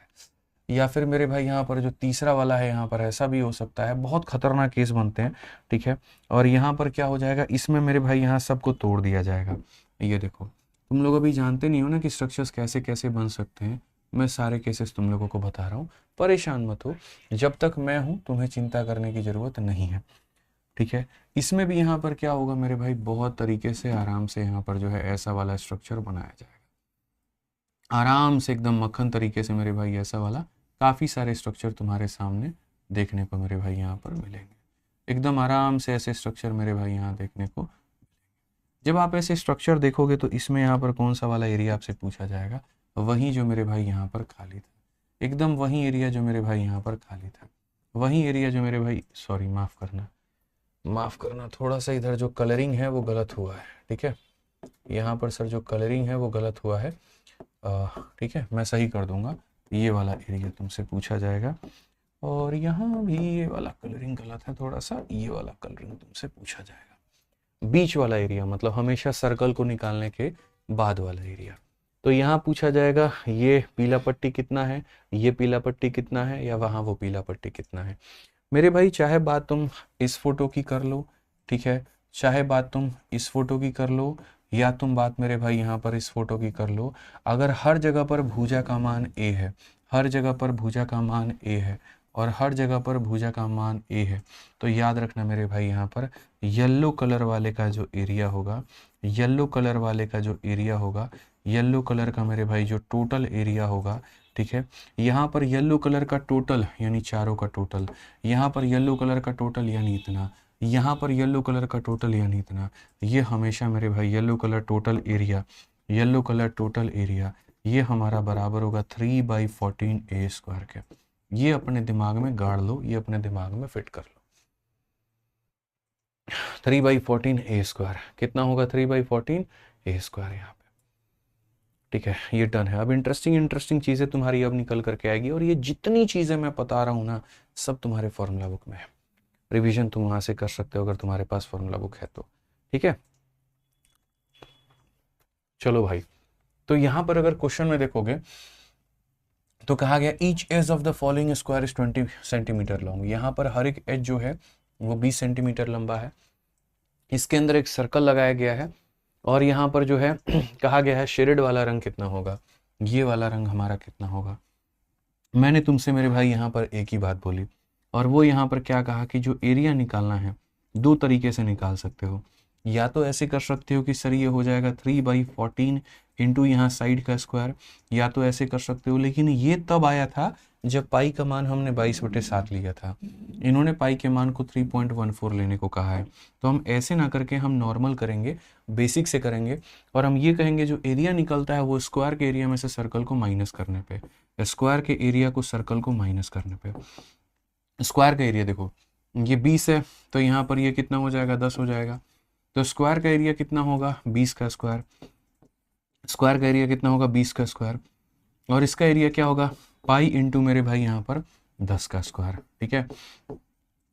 या फिर मेरे भाई यहाँ पर जो तीसरा वाला है यहाँ पर ऐसा भी हो सकता है, बहुत खतरनाक केस बनते हैं। ठीक है, और यहाँ पर क्या हो जाएगा, इसमें मेरे भाई यहाँ सबको तोड़ दिया जाएगा। ये देखो, तुम लोग अभी जानते नहीं हो ना कि स्ट्रक्चर्स कैसे कैसे बन सकते हैं, मैं सारे केसेस तुम लोगों को बता रहा हूँ, परेशान मत हो, जब तक मैं हूँ तुम्हें चिंता करने की ज़रूरत नहीं है। ठीक है, इसमें भी यहाँ पर क्या होगा मेरे भाई, बहुत तरीके से आराम से यहाँ पर जो है ऐसा वाला स्ट्रक्चर बनाया जाएगा, आराम से एकदम मक्खन तरीके से मेरे भाई ऐसा वाला काफ़ी सारे स्ट्रक्चर तुम्हारे सामने देखने को मेरे भाई यहाँ पर मिलेंगे। एकदम आराम से ऐसे स्ट्रक्चर मेरे भाई यहाँ देखने को। जब आप ऐसे स्ट्रक्चर देखोगे तो इसमें यहाँ पर कौन सा वाला एरिया आपसे पूछा जाएगा, वही जो मेरे भाई यहाँ पर खाली था, एकदम वही एरिया जो मेरे भाई यहाँ पर खाली था, वही एरिया जो मेरे भाई, सॉरी माफ़ करना, थोड़ा सा इधर जो कलरिंग है वो गलत हुआ है। ठीक है, यहाँ पर सर जो कलरिंग है वो गलत हुआ है। ठीक है, मैं सही कर दूंगा, ये वाला एरिया तुमसे पूछा जाएगा, और यहाँ भी ये वाला कलरिंग गलत है थोड़ा सा, ये वाला कलरिंग तुमसे पूछा जाएगा। बीच वाला एरिया मतलब हमेशा सर्कल को निकालने के बाद वाला एरिया। तो यहाँ पूछा जाएगा ये पीला पट्टी कितना है, ये पीला पट्टी कितना है, या वहाँ वो पीला पट्टी कितना है। मेरे भाई चाहे बात तुम इस फोटो की कर लो, ठीक है, चाहे बात तुम इस फोटो की कर लो, या तुम बात मेरे भाई यहाँ पर इस फोटो की कर लो, अगर हर जगह पर भुजा का मान a है, हर जगह पर भुजा का मान a है, और हर जगह पर भुजा का मान a है, तो याद रखना मेरे भाई यहाँ पर येलो कलर वाले का जो एरिया होगा, येलो कलर वाले का जो एरिया होगा, येलो कलर का मेरे भाई जो टोटल एरिया होगा, ठीक है, यहाँ पर येलो कलर का टोटल यानी चारों का टोटल, यहाँ पर येलो कलर का टोटल यानी इतना, यहाँ पर येलो कलर का टोटल यानी इतना, ये हमेशा मेरे भाई yellow colour total area, yellow colour total area ये हमारा बराबर होगा 3/14 a² के। ये अपने दिमाग में गाड़ लो, ये अपने दिमाग में फिट कर लो। 3/14 a² कितना होगा, 3/14 a² यहाँ पे, ठीक है, ये डन है। अब इंटरेस्टिंग चीज़ें तुम्हारी अब निकल करके आएगी, और ये जितनी चीज़ें मैं बता रहा हूँ ना सब तुम्हारे फॉर्मूला बुक में है, रिवीजन तुम वहाँ से कर सकते हो अगर तुम्हारे पास फॉर्मूला बुक है तो, ठीक है। चलो भाई, तो यहाँ पर अगर क्वेश्चन में देखोगे तो कहा गया each edge of the following square is 20 centimetre long. यहाँ पर हर एक एज जो है वो 20 सेंटीमीटर लंबा है। इसके अंदर एक सर्कल लगाया गया है, और यहाँ पर जो है कहा गया है शेडेड वाला रंग कितना होगा, ये वाला रंग हमारा कितना होगा। मैंने तुमसे मेरे भाई यहाँ पर एक ही बात बोली, और वो यहाँ पर क्या कहा कि जो एरिया निकालना है दो तरीके से निकाल सकते हो, या तो ऐसे कर सकते हो कि सर ये हो जाएगा 3/14 इंटू यहाँ साइड का स्क्वायर, या तो ऐसे कर सकते हो, लेकिन ये तब आया था जब पाई का मान हमने 22/7 लिया था। इन्होंने पाई के मान को 3.14 लेने को कहा है, तो हम ऐसे ना करके हम नॉर्मल करेंगे, बेसिक से करेंगे, और हम ये कहेंगे जो एरिया निकलता है वो स्क्वायर के एरिया में से सर्कल को माइनस करने पे, स्क्वायर के एरिया को सर्कल को माइनस करने पे। स्क्वायर का एरिया देखो ये 20 है, तो यहाँ पर ये कितना हो जाएगा, 10 हो जाएगा। तो स्क्वायर का एरिया कितना होगा, 20 का स्क्वायर, स्क्वायर का एरिया कितना होगा, 20 का स्क्वायर, और इसका एरिया क्या होगा, पाई इंटू मेरे भाई यहाँ पर 10 का स्क्वायर, ठीक है।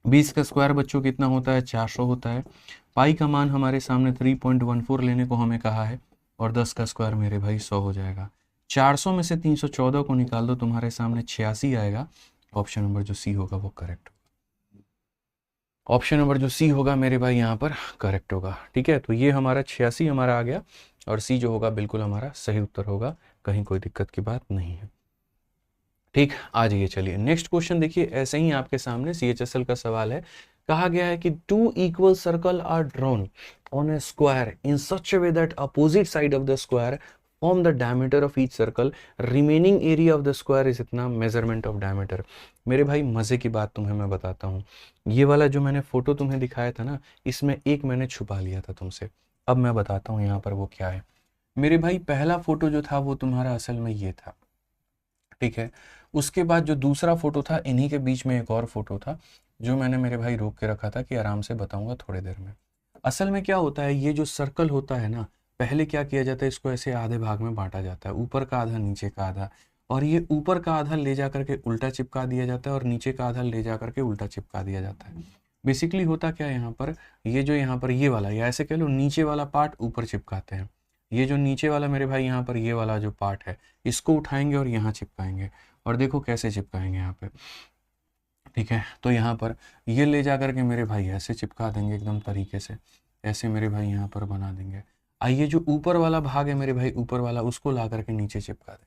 20 का स्क्वायर बच्चों कितना होता है, 400 होता है। पाई का मान हमारे सामने 3.14 लेने को हमें कहा है, और 10 का स्क्वायर मेरे भाई 100 हो जाएगा। 400 में से 314 को निकाल दो, तुम्हारे सामने 86 आएगा। ऑप्शन नंबर जो सी होगा वो करेक्ट होगा, ऑप्शन नंबर जो सी होगा मेरे भाई यहाँ पर करेक्ट होगा, ठीक है। तो ये हमारा 86 हमारा आ गया, और सी जो होगा बिल्कुल हमारा सही उत्तर होगा, कहीं कोई दिक्कत की बात नहीं है, ठीक। आ जाइए, चलिए नेक्स्ट क्वेश्चन देखिए, ऐसे ही आपके सामने CHSL का सवाल है। कहा गया है कि 2 equal circle are drawn on a square in such a way that opposite side of the square form the diameter of each circle, remaining area of the square is इतना, मेजरमेंट ऑफ डायमीटर। मेरे भाई मजे की बात तुम्हें मैं बताता हूँ, ये वाला जो मैंने फोटो तुम्हें दिखाया था ना, इसमें एक मैंने छुपा लिया था तुमसे, अब मैं बताता हूँ यहाँ पर वो क्या है। मेरे भाई पहला फोटो जो था वो तुम्हारा असल में ये था, ठीक है। उसके बाद जो दूसरा फोटो था, इन्हीं के बीच में एक और फोटो था जो मैंने मेरे भाई रोक के रखा था कि आराम से बताऊंगा थोड़ी देर में। असल में क्या होता है, ये जो सर्कल होता है ना, पहले क्या किया जाता है, इसको ऐसे आधे भाग में बांटा जाता है, ऊपर का आधा नीचे का आधा, और ये ऊपर का आधा ले जा करके उल्टा चिपका दिया जाता है, और नीचे का आधा ले जा करके उल्टा चिपका दिया जाता है। बेसिकली होता क्या है यहाँ पर, ये जो यहाँ पर ये वाला, या ऐसे कह लो नीचे वाला पार्ट ऊपर चिपकाते हैं, ये जो नीचे वाला मेरे भाई यहाँ पर ये वाला जो पार्ट है, इसको उठाएंगे और यहाँ चिपकाएंगे, और देखो कैसे चिपकाएंगे यहाँ पे, ठीक है। तो यहाँ पर ये ले जा करके मेरे भाई ऐसे चिपका देंगे एकदम तरीके से, ऐसे मेरे भाई यहाँ पर बना देंगे। आइए जो ऊपर वाला भाग है मेरे भाई, ऊपर वाला उसको ला करके नीचे चिपका देंगे,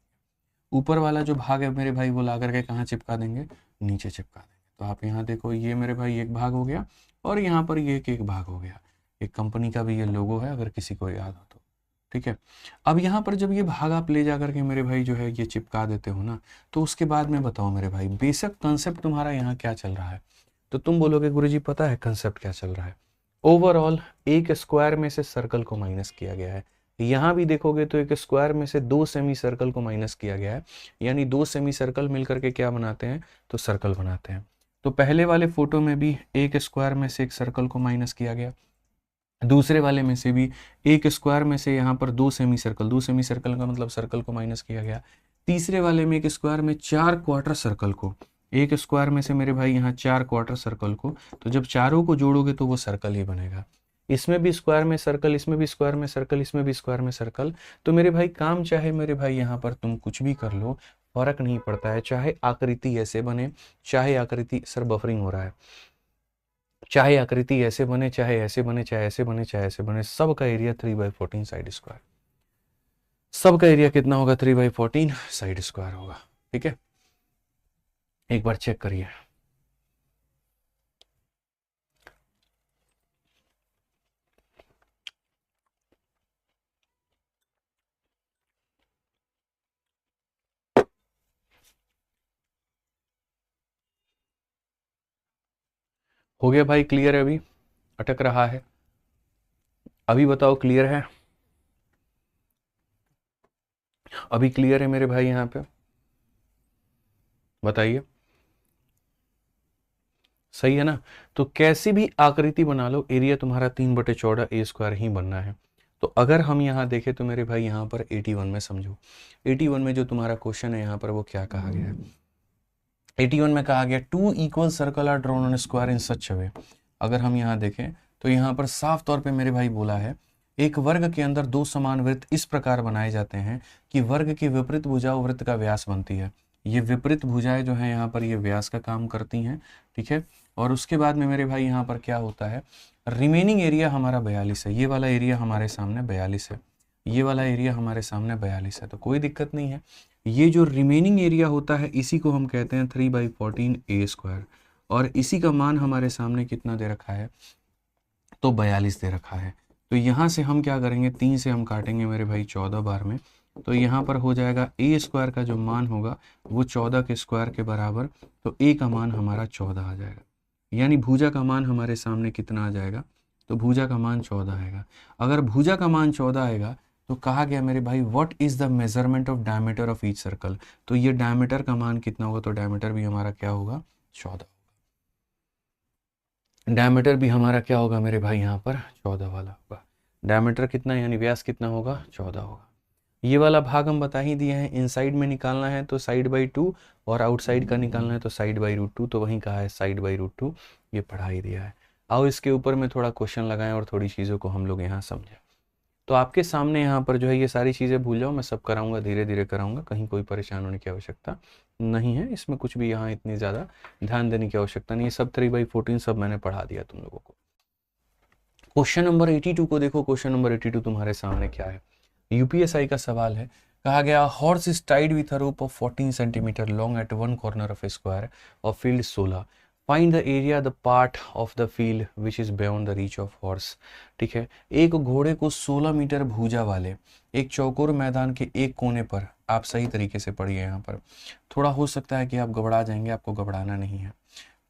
ऊपर वाला जो भाग है मेरे भाई वो ला करके कहाँ चिपका देंगे, नीचे चिपका देंगे। तो आप यहाँ देखो, ये मेरे भाई एक भाग हो गया, और यहाँ पर ये एक भाग हो गया। एक कंपनी का भी ये लोगो है, अगर किसी को याद हो तो, ठीक है। अब यहाँ पर जब ये भाग आप ले जा करके मेरे भाई जो है ये चिपका देते हो ना, तो उसके बाद में बताओ मेरे भाई बेसिक कंसेप्ट तुम्हारा यहाँ क्या चल रहा है। तो तुम बोलोगे गुरुजी पता है कंसेप्ट क्या चल रहा है, ओवरऑल एक स्क्वायर में से सर्कल को माइनस किया गया है। यहाँ भी देखोगे तो एक स्क्वायर में से 2 सेमी सर्कल को माइनस किया गया है, यानी 2 सेमी सर्कल मिलकर के क्या बनाते हैं, तो सर्कल बनाते हैं। तो पहले वाले फोटो में भी एक स्क्वायर में से एक सर्कल को माइनस किया गया, दूसरे वाले में से भी एक स्क्वायर में से यहाँ पर 2 सेमी सर्कल, 2 सेमी सर्कल का मतलब सर्कल को माइनस किया गया। तीसरे वाले में एक स्क्वायर में 4 क्वार्टर सर्कल को, एक स्क्वायर में से मेरे भाई यहाँ 4 क्वार्टर सर्कल को, तो जब चारों को जोड़ोगे तो वो सर्कल ही बनेगा। इसमें भी स्क्वायर में सर्कल, इसमें भी स्क्वायर में सर्कल, इसमें भी स्क्वायर में सर्कल। तो मेरे भाई काम चाहे मेरे भाई यहाँ पर तुम कुछ भी कर लो, फर्क नहीं पड़ता है। चाहे आकृति ऐसे बने, चाहे आकृति, सर बफरिंग हो रहा है, चाहे आकृति ऐसे बने, चाहे ऐसे बने, चाहे ऐसे बने, चाहे ऐसे बने, सबका एरिया 3/14 साइड स्क्वायर। सबका एरिया कितना होगा? 3/14 साइड स्क्वायर होगा। ठीक है, एक बार चेक करिए। हो गया भाई, क्लियर है? अभी अटक रहा है? अभी बताओ क्लियर है? अभी क्लियर है मेरे भाई? यहाँ पे बताइए, सही है ना? तो कैसी भी आकृति बना लो, एरिया तुम्हारा 3/14 ए स्क्वायर ही बनना है। तो अगर हम यहाँ देखें तो मेरे भाई यहाँ पर 81 में समझो, 81 में जो तुम्हारा क्वेश्चन है यहाँ पर वो क्या कहा गया है? 81 में कहा गया 2 equal circle are drawn on square in such a way. अगर हम यहाँ देखें तो यहाँ पर साफ तौर पे मेरे भाई बोला है, एक वर्ग के अंदर दो समान वृत्त इस प्रकार बनाए जाते हैं कि वर्ग की विपरीत भुजाओं वृत्त का व्यास बनती है। ये विपरीत भुजाएं जो है यहाँ पर ये व्यास का काम करती हैं। ठीक है, और उसके बाद में मेरे भाई यहाँ पर क्या होता है, रिमेनिंग एरिया हमारा 42 है। ये वाला एरिया हमारे सामने 42 है, ये वाला एरिया हमारे सामने 42 है, तो कोई दिक्कत नहीं है। ये जो रिमेनिंग एरिया होता है इसी को हम कहते हैं 3/14 ए स्क्वायर, और इसी का मान हमारे सामने कितना दे रखा है? तो 42 दे रखा है। तो यहाँ से हम क्या करेंगे, 3 से हम काटेंगे मेरे भाई 14 बार में, तो यहाँ पर हो जाएगा ए स्क्वायर का जो मान होगा वो 14 के स्क्वायर के बराबर। तो ए का मान हमारा 14 आ जाएगा, यानी भुजा का मान हमारे सामने कितना आ जाएगा? तो भुजा का मान 14 आएगा। अगर भुजा का मान 14 आएगा तो कहा गया मेरे भाई what is the measurement of diameter of each circle. तो ये डायमीटर का मान कितना होगा? तो डायमीटर भी हमारा क्या होगा? 14। डायमीटर भी हमारा क्या होगा मेरे भाई? यहाँ पर 14 वाला होगा। डायमीटर कितना, यानी व्यास कितना होगा? 14 होगा। ये वाला भाग हम बता ही दिए हैं, इनसाइड में निकालना है तो साइड/2, और आउटसाइड का निकालना है तो साइड/√2। तो वहीं कहा है साइड/√2, ये पढ़ा ही दिया है। आओ इसके ऊपर में थोड़ा क्वेश्चन लगाएं और थोड़ी चीज़ों को हम लोग यहाँ समझें। तो आपके सामने यहाँ पर जो है ये सारी चीज़ें भूल जाओ, मैं सब कराऊंगा, धीरे धीरे कराऊंगा, कहीं कोई परेशान होने की आवश्यकता नहीं है। इसमें कुछ भी यहाँ इतनी ज़्यादा ध्यान देने की आवश्यकता नहीं है। सब 3/14 सब मैंने पढ़ा दिया तुम लोगों को। क्वेश्चन नंबर 82 को देखो। क्वेश्चन नंबर 82 तुम्हारे सामने क्या है? यूपीएसआई का सवाल है। कहा गया horse is tied with a rope of 14 centimetre long at one corner of a square of field 16। Find the area the part of the field which is beyond the reach of horse. ठीक है, एक घोड़े को 16 मीटर भुजा वाले एक चौकोर मैदान के एक कोने पर, आप सही तरीके से पढ़िए। यहाँ पर थोड़ा हो सकता है कि आप घबरा जाएंगे, आपको घबराना नहीं है।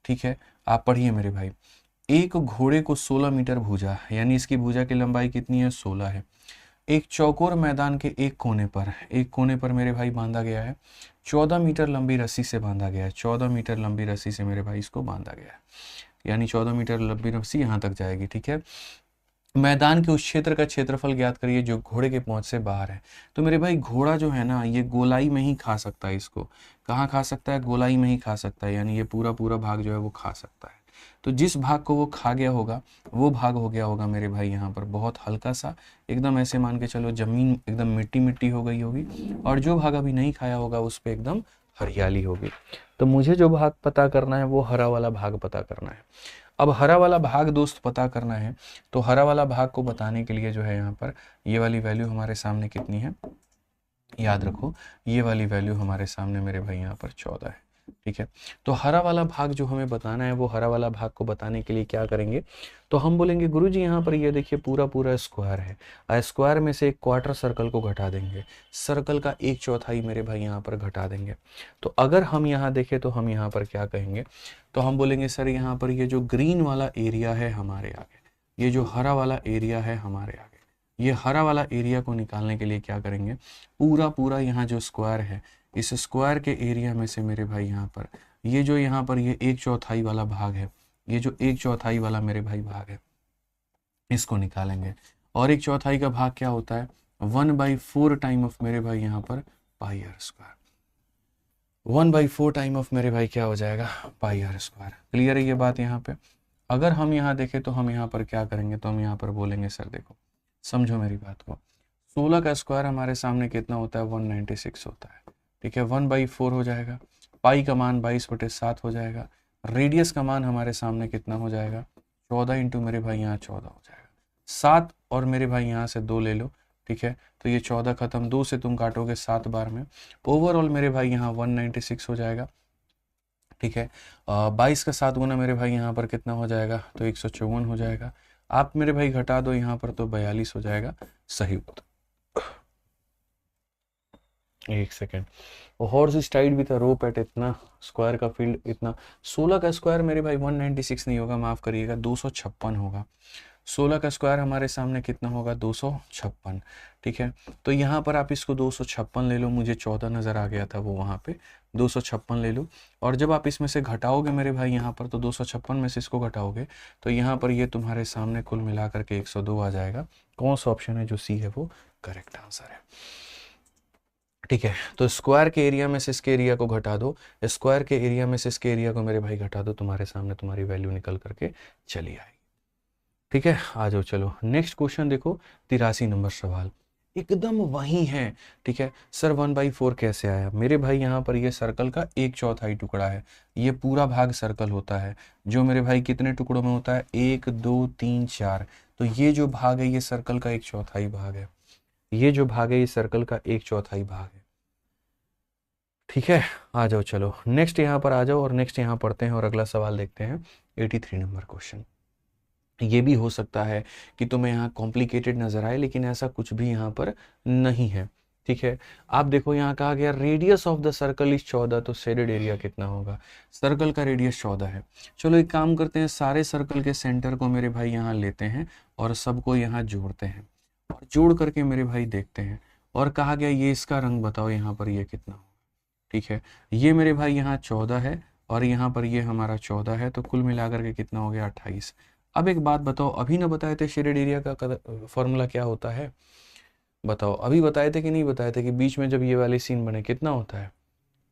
ठीक है, आप पढ़िए मेरे भाई। एक घोड़े को 16 मीटर भुजा, यानी इसकी भुजा की लंबाई कितनी है? 16 है। एक चौकोर मैदान के एक कोने पर मेरे भाई बांधा गया है, 14 मीटर लंबी रस्सी से बांधा गया है। 14 मीटर लंबी रस्सी से मेरे भाई इसको बांधा गया है, यानी 14 मीटर लंबी रस्सी यहाँ तक जाएगी। ठीक है, मैदान के उस क्षेत्र का क्षेत्रफल ज्ञात करिए जो घोड़े के पहुंच से बाहर है। तो मेरे भाई घोड़ा जो है ना, ये गोलाई में ही खा सकता है। इसको कहाँ खा सकता है? गोलाई में ही खा सकता है, यानी ये पूरा पूरा भाग जो है वो खा सकता है। तो जिस भाग को वो खा गया होगा वो भाग हो गया होगा मेरे भाई यहाँ पर बहुत हल्का सा, एकदम ऐसे मान के चलो जमीन एकदम मिट्टी मिट्टी हो गई होगी, और जो भाग अभी नहीं खाया होगा उस पर एकदम हरियाली होगी। तो मुझे जो भाग पता करना है वो हरा वाला भाग पता करना है। अब हरा वाला भाग दोस्त पता करना है, तो हरा वाला भाग को बताने के लिए जो है यहाँ पर ये वाली वैल्यू हमारे सामने कितनी है? याद रखो, ये वाली वैल्यू हमारे सामने मेरे भाई यहाँ पर 14 है। ठीक है, तो हरा वाला भाग जो हमें बताना है, वो हरा वाला भाग को बताने के लिए क्या करेंगे? तो हम बोलेंगे गुरुजी यहाँ पर ये देखिए पूरा पूरा स्क्वायर है, स्क्वायर में से एक क्वार्टर सर्कल को घटा देंगे, सर्कल का 1/4 मेरे भाई यहाँ पर घटा देंगे। तो अगर हम यहाँ देखें तो हम यहाँ पर क्या कहेंगे? तो हम बोलेंगे सर यहाँ पर ये जो ग्रीन वाला एरिया है हमारे आगे, ये जो हरा वाला एरिया है हमारे आगे, ये हरा वाला एरिया को निकालने के लिए क्या करेंगे? पूरा पूरा यहाँ जो स्क्वायर है, इस स्क्वायर के एरिया में से मेरे भाई यहाँ पर ये जो यहाँ पर ये 1/4 वाला भाग है, ये जो 1/4 वाला मेरे भाई भाग है, इसको निकालेंगे। और 1/4 का भाग क्या होता है? 1/4 टाइम ऑफ मेरे भाई यहाँ पर पाई आर स्क्वायर। 1/4 टाइम ऑफ मेरे भाई क्या हो जाएगा? पाई आर स्क्वायर। क्लियर है ये बात यहाँ पे? अगर हम यहाँ देखें तो हम यहाँ पर क्या करेंगे, तो हम यहाँ पर बोलेंगे सर देखो समझो मेरी बात को, 16 का स्क्वायर हमारे सामने कितना होता है 196 होता है, ठीक है, 1/4 हो जाएगा, पाई का मान 22/7 हो जाएगा, रेडियस का मान हमारे सामने कितना हो जाएगा 14 इंटू मेरे भाई यहाँ 14 हो जाएगा 7, और मेरे भाई यहाँ से 2 ले लो, ठीक है, तो ये 14 खत्म, 2 से तुम काटोगे 7 बार में, ओवरऑल मेरे भाई यहाँ 196 हो जाएगा, ठीक है। 22 का 7 गुना मेरे भाई यहाँ पर कितना हो जाएगा, तो 154 हो जाएगा, आप मेरे भाई घटा दो यहाँ पर तो 42 हो जाएगा सही उत्तर। एक second, horse is tied with a rope eight इतना, स्क्वायर का फील्ड इतना, 16 का स्क्वायर मेरे भाई 196 नहीं होगा, माफ करिएगा 256 होगा, 16 का स्क्वायर हमारे सामने कितना होगा 256, ठीक है। तो यहाँ पर आप इसको 256 ले लो, मुझे 14 नज़र आ गया था वो वहाँ पे, 256 ले लो, और जब आप इसमें से घटाओगे मेरे भाई यहाँ पर, तो 256 में से इसको घटाओगे तो यहाँ पर ये तुम्हारे सामने कुल मिला करके 102 आ जाएगा। कौन सा ऑप्शन है जो सी है वो करेक्ट आंसर है, ठीक है। तो स्क्वायर के एरिया में से इसके एरिया को घटा दो, स्क्वायर के एरिया में से इसके एरिया को मेरे भाई घटा दो, तुम्हारे सामने तुम्हारी वैल्यू निकल करके चली आएगी, ठीक है। आ जाओ चलो नेक्स्ट क्वेश्चन देखो, 83 नंबर सवाल एकदम वही है, ठीक है। सर 1/4 कैसे आया मेरे भाई, यहाँ पर ये सर्कल का 1/4 टुकड़ा है, ये पूरा भाग सर्कल होता है जो मेरे भाई कितने टुकड़ों में होता है 1 2 3 4, तो ये जो भाग है ये सर्कल का 1/4 भाग है, ये जो भाग है ये सर्कल का 1/4 भाग है, ठीक है। आ जाओ चलो नेक्स्ट यहाँ पर आ जाओ और नेक्स्ट यहाँ पढ़ते हैं और अगला सवाल देखते हैं 83 नंबर क्वेश्चन। ये भी हो सकता है कि तुम्हें यहाँ कॉम्प्लिकेटेड नजर आए, लेकिन ऐसा कुछ भी यहाँ पर नहीं है, ठीक है। आप देखो यहाँ कहा गया radius of the circle is 14, तो शेडेड एरिया कितना होगा, सर्कल का रेडियस 14 है। चलो एक काम करते हैं, सारे सर्कल के सेंटर को मेरे भाई यहाँ लेते हैं और सबको यहाँ जोड़ते हैं, और जोड़ करके मेरे भाई देखते हैं, और कहा गया ये इसका रंग बताओ यहाँ पर ये कितना होगा, ठीक है। ये मेरे भाई यहाँ 14 है और यहाँ पर ये हमारा 14 है, तो कुल मिलाकर के कितना हो गया 28। अब एक बात बताओ, अभी ना बताए थे शेडेड एरिया का फॉर्मूला क्या होता है, बताओ अभी बताए थे कि नहीं बताए थे कि बीच में जब ये वाली सीन बने कितना होता है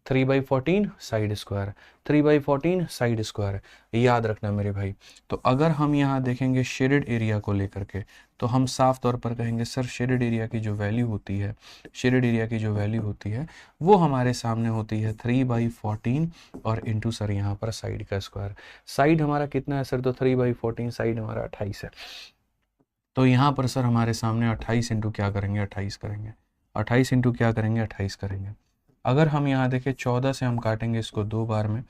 3/14 साइड स्क्वायर, 3/14 साइड स्क्वायर, याद रखना मेरे भाई। तो अगर हम यहाँ देखेंगे शेडेड एरिया को लेकर के, तो हम साफ तौर पर कहेंगे सर शेडेड एरिया की जो वैल्यू होती है, शेडेड एरिया की जो वैल्यू होती है वो हमारे सामने होती है 3/14 और इंटू सर यहाँ पर साइड का स्क्वायर, साइड हमारा कितना है सर, तो 3/14 साइड हमारा 28 है, तो यहाँ पर सर हमारे सामने 28 इंटू क्या करेंगे 28 करेंगे, 28 इंटू क्या करेंगे 28 करेंगे। अगर हम यहाँ देखें 14 से हम काटेंगे इसको 2 बार में,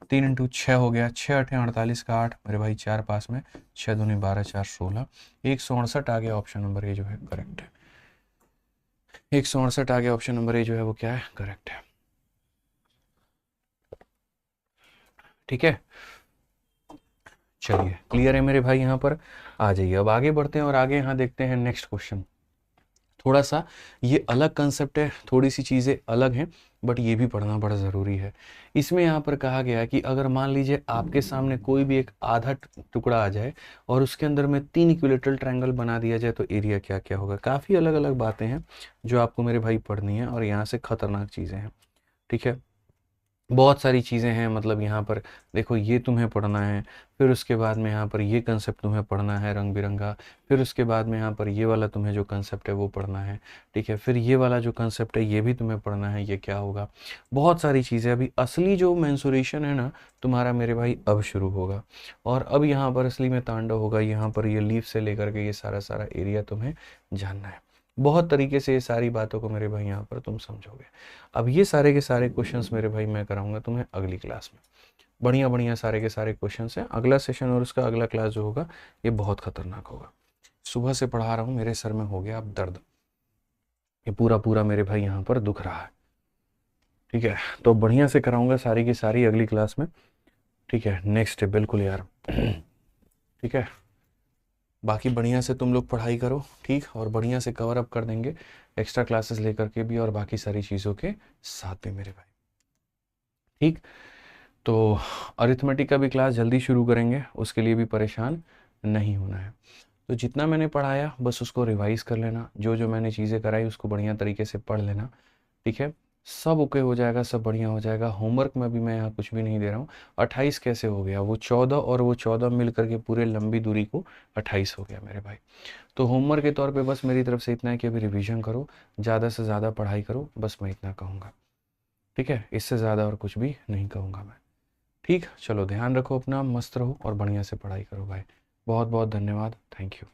3 इंटू 6 हो गया, 6 8 48 का 8 मेरे भाई 4 पास में, 6 दूनी 12 4 16, 168 आ गया, ऑप्शन नंबर ए जो है करेक्ट है, 168 आ गया, ऑप्शन नंबर ए जो है वो क्या है करेक्ट है, ठीक है। चलिए क्लियर है मेरे भाई, यहाँ पर आ जाइए, अब आगे बढ़ते हैं और आगे यहाँ देखते हैं नेक्स्ट क्वेश्चन। थोड़ा सा ये अलग कंसेप्ट है, थोड़ी सी चीज़ें अलग हैं, बट ये भी पढ़ना बड़ा ज़रूरी है। इसमें यहाँ पर कहा गया है कि अगर मान लीजिए आपके सामने कोई भी एक आधा टुकड़ा आ जाए और उसके अंदर में 3 इक्विलेटरल ट्रायंगल बना दिया जाए तो एरिया क्या क्या होगा। काफ़ी अलग अलग बातें हैं जो आपको मेरे भाई पढ़नी है, और यहाँ से खतरनाक चीज़ें हैं, ठीक है। बहुत सारी चीज़ें हैं, मतलब यहाँ पर देखो ये तुम्हें पढ़ना है, फिर उसके बाद में यहाँ पर ये कंसेप्ट तुम्हें पढ़ना है रंग बिरंगा, फिर उसके बाद में यहाँ पर ये वाला तुम्हें जो कंसेप्ट है वो पढ़ना है, ठीक है। फिर ये वाला जो कंसेप्ट है ये भी तुम्हें पढ़ना है, ये क्या होगा, बहुत सारी चीज़ें। अभी असली जो मेंसुरेशन है ना तुम्हारा मेरे भाई अब शुरू होगा, और अब यहाँ पर असली में तांडव होगा, यहाँ पर ये लीफ से लेकर के ये सारा सारा एरिया तुम्हें जानना है। बहुत तरीके से ये सारी बातों को मेरे भाई यहाँ पर तुम समझोगे। अब ये सारे के सारे क्वेश्चंस मेरे भाई मैं कराऊंगा तुम्हें अगली क्लास में, बढ़िया बढ़िया सारे के सारे क्वेश्चंस हैं। अगला सेशन और उसका अगला क्लास जो होगा ये बहुत खतरनाक होगा। सुबह से पढ़ा रहा हूँ, मेरे सर में हो गया अब दर्द, ये पूरा पूरा मेरे भाई यहाँ पर दुख रहा है, ठीक है। तो बढ़िया से कराऊंगा सारी की सारी अगली क्लास में, ठीक है। नेक्स्ट है बिल्कुल यार, ठीक है। बाकी बढ़िया से तुम लोग पढ़ाई करो, ठीक, और बढ़िया से कवर अप कर देंगे एक्स्ट्रा क्लासेस लेकर के भी और बाकी सारी चीज़ों के साथ भी मेरे भाई, ठीक। तो अरिथमेटिक का भी क्लास जल्दी शुरू करेंगे, उसके लिए भी परेशान नहीं होना है। तो जितना मैंने पढ़ाया बस उसको रिवाइज कर लेना, जो जो मैंने चीज़ें कराई उसको बढ़िया तरीके से पढ़ लेना, ठीक है। सब ओके हो जाएगा, सब बढ़िया हो जाएगा। होमवर्क में भी मैं यहाँ कुछ भी नहीं दे रहा हूँ। 28 कैसे हो गया? वो 14 और वो 14 मिल करके पूरे लंबी दूरी को 28 हो गया मेरे भाई। तो होमवर्क के तौर पे बस मेरी तरफ से इतना है कि अभी रिवीजन करो, ज़्यादा से ज़्यादा पढ़ाई करो, बस मैं इतना कहूँगा। ठीक है, इससे ज़्यादा और कुछ भी नहीं कहूँगा मैं। ठीक, चलो ध्यान रखो अपना, मस्त रहो और बढ़िया से पढ़ाई करो भाई। बहुत बहुत धन्यवाद, थैंक यू।